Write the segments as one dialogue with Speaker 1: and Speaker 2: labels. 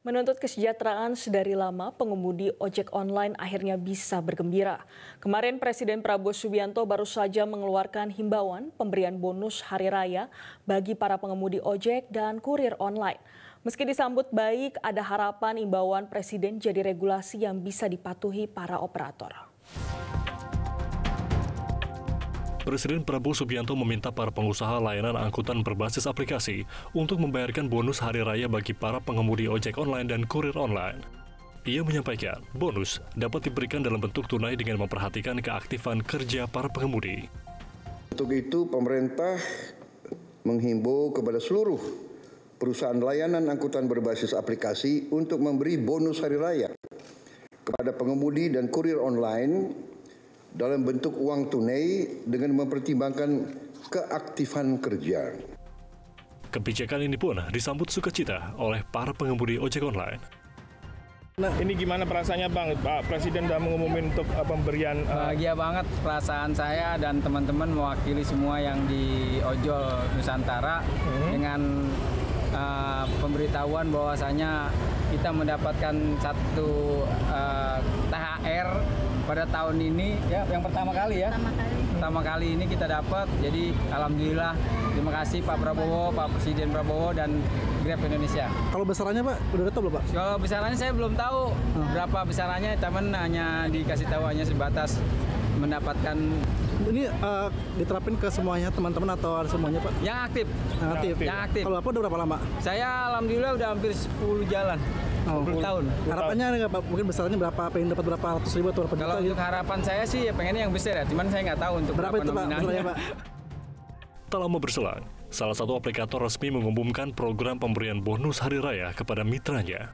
Speaker 1: Menuntut kesejahteraan sedari lama, pengemudi ojek online akhirnya bisa bergembira. Kemarin Presiden Prabowo Subianto baru saja mengeluarkan himbauan pemberian bonus hari raya bagi para pengemudi ojek dan kurir online. Meski disambut baik, ada harapan himbauan Presiden jadi regulasi yang bisa dipatuhi para operator.
Speaker 2: Presiden Prabowo Subianto meminta para pengusaha layanan angkutan berbasis aplikasi untuk membayarkan bonus hari raya bagi para pengemudi ojek online dan kurir online. Ia menyampaikan, bonus dapat diberikan dalam bentuk tunai dengan memperhatikan keaktifan kerja para pengemudi.
Speaker 3: Untuk itu, pemerintah menghimbau kepada seluruh perusahaan layanan angkutan berbasis aplikasi untuk memberi bonus hari raya kepada pengemudi dan kurir online dalam bentuk uang tunai dengan mempertimbangkan keaktifan kerja.
Speaker 2: Kebijakan ini pun disambut sukacita oleh para pengemudi ojek online.
Speaker 4: Nah, ini gimana perasaannya Bang? Pak Presiden sudah mengumumkan untuk pemberian...
Speaker 5: Bahagia banget perasaan saya dan teman-teman mewakili semua yang di ojol Nusantara dengan pemberitahuan bahwasanya kita mendapatkan satu THR pada tahun ini, ya, yang pertama kali ya. Pertama kali ini kita dapat. Jadi alhamdulillah, terima kasih Pak Prabowo, Pak Presiden Prabowo dan Grab Indonesia.
Speaker 6: Kalau besarannya Pak, udah tahu belum Pak?
Speaker 5: Kalau besarannya saya belum tahu berapa besarannya, teman hanya dikasih tahu hanya sebatas mendapatkan.
Speaker 6: Ini diterapin ke semuanya teman-teman atau semuanya Pak?
Speaker 5: Yang aktif. Yang aktif.
Speaker 6: Kalau Bapak udah berapa lama?
Speaker 5: Saya alhamdulillah udah hampir 10 jalan. 10 tahun.
Speaker 6: Harapannya nggak Pak? Mungkin besarannya berapa? Pengen dapat berapa ratus ribu atau berapa juta?
Speaker 5: Kalau untuk harapan saya sih ya pengennya yang besar ya. Cuman saya nggak tahu untuk
Speaker 6: berapa itu Pak? Pak?
Speaker 2: Tak lama berselang, salah satu aplikator resmi mengumumkan program pemberian bonus hari raya kepada mitranya.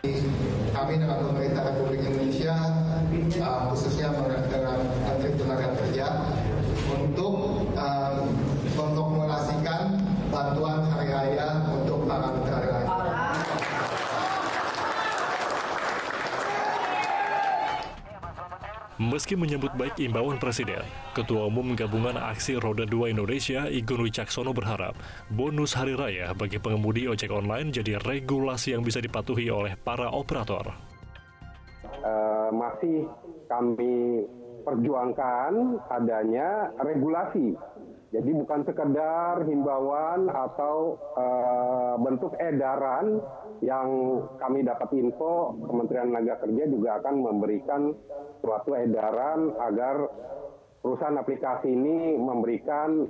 Speaker 7: Kami dengan pemerintah Republik Indonesia, khususnya dengan Menteri Tenaga Kerja, untuk memformulasikan bantuan hari raya untuk para mitra raya.
Speaker 2: Meski menyambut baik imbauan Presiden, Ketua Umum Gabungan Aksi Roda 2 Indonesia Igun Wicaksono berharap bonus hari raya bagi pengemudi ojek online jadi regulasi yang bisa dipatuhi oleh para operator.
Speaker 8: Masih kami perjuangkan adanya regulasi. Jadi bukan sekedar himbauan atau bentuk edaran yang kami dapat info, Kementerian Tenaga Kerja juga akan memberikan suatu edaran agar perusahaan aplikasi ini memberikan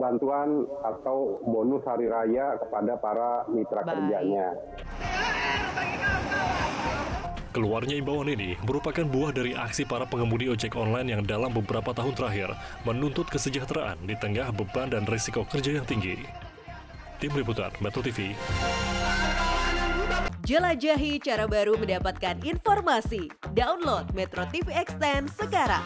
Speaker 8: bantuan atau bonus hari raya kepada para mitra kerjanya.
Speaker 2: Keluarnya imbauan ini merupakan buah dari aksi para pengemudi ojek online yang dalam beberapa tahun terakhir menuntut kesejahteraan di tengah beban dan risiko kerja yang tinggi. Tim Liputan Metro TV.
Speaker 9: Jelajahi cara baru mendapatkan informasi. Download Metro TV Extend sekarang.